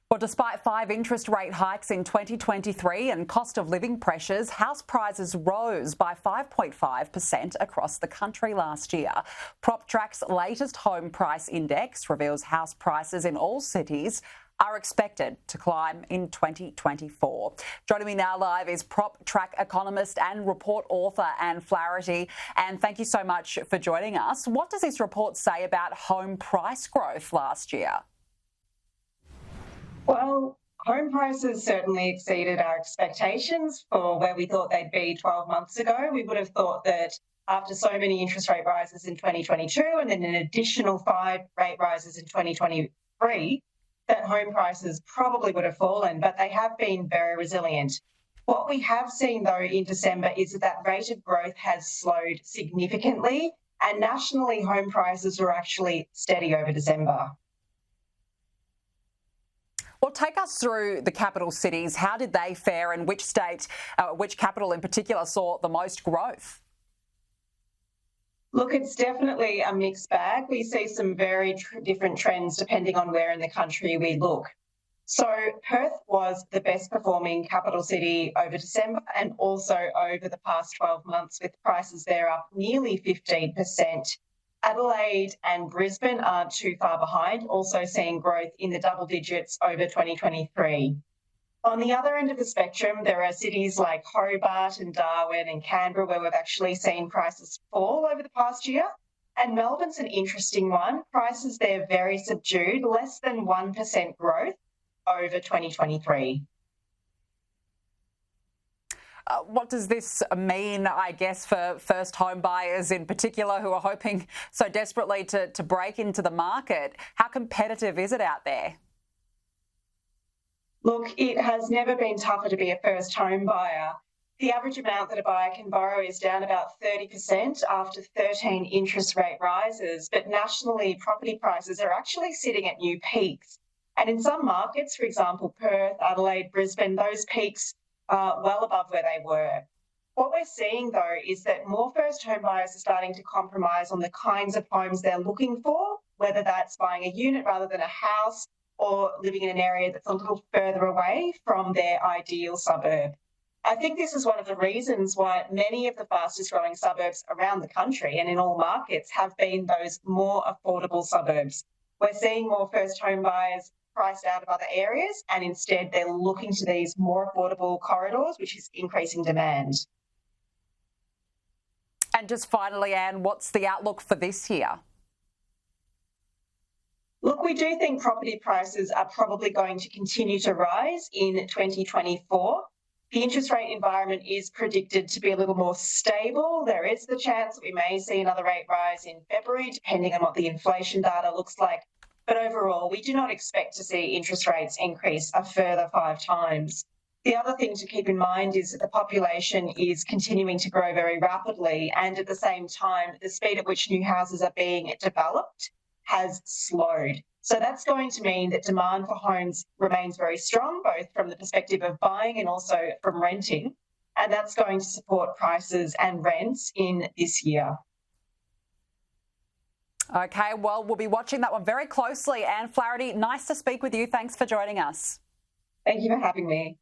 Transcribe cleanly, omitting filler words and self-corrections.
Well, despite 5 interest rate hikes in 2023 and cost of living pressures, house prices rose by 5.5% across the country last year. PropTrack's latest home price index reveals house prices in all cities are expected to climb in 2024. Joining me now live is PropTrack economist and report author Anne Flaherty. And thank you so much for joining us. What does this report say about home price growth last year? Well, home prices certainly exceeded our expectations for where we thought they'd be 12 months ago. We would have thought that after so many interest rate rises in 2022 and then an additional 5 rate rises in 2023, that home prices probably would have fallen, but they have been very resilient. What we have seen, though, in December is that rate of growth has slowed significantly, and nationally home prices were actually steady over December. Well, take us through the capital cities. How did they fare, and which state, which capital in particular, saw the most growth? Look, it's definitely a mixed bag. We see some very different trends depending on where in the country we look. So Perth was the best performing capital city over December and also over the past 12 months, with prices there up nearly 15%. Adelaide and Brisbane aren't too far behind, also seeing growth in the double digits over 2023. On the other end of the spectrum, there are cities like Hobart and Darwin and Canberra where we've actually seen prices fall over the past year. And Melbourne's an interesting one. Prices there very subdued, less than 1% growth over 2023. What does this mean, I guess, for first home buyers in particular who are hoping so desperately to break into the market? How competitive is it out there? Look, it has never been tougher to be a first home buyer. The average amount that a buyer can borrow is down about 30% after 13 interest rate rises, but nationally property prices are actually sitting at new peaks. And in some markets, for example, Perth, Adelaide, Brisbane, those peaks are well above where they were. What we're seeing, though, is that more first home buyers are starting to compromise on the kinds of homes they're looking for, whether that's buying a unit rather than a house or living in an area that's a little further away from their ideal suburb. I think this is one of the reasons why many of the fastest growing suburbs around the country and in all markets have been those more affordable suburbs. We're seeing more first home buyers priced out of other areas, and instead they're looking to these more affordable corridors, which is increasing demand. And just finally, Anne, what's the outlook for this year? Look, we do think property prices are probably going to continue to rise in 2024. The interest rate environment is predicted to be a little more stable. There is the chance that we may see another rate rise in February, depending on what the inflation data looks like. But overall, we do not expect to see interest rates increase a further 5 times. The other thing to keep in mind is that the population is continuing to grow very rapidly, and at the same time, the speed at which new houses are being developed has slowed. So that's going to mean that demand for homes remains very strong, both from the perspective of buying and also from renting, and that's going to support prices and rents in this year. Okay, well, we'll be watching that one very closely. Anne Flaherty, nice to speak with you. Thanks for joining us. Thank you for having me.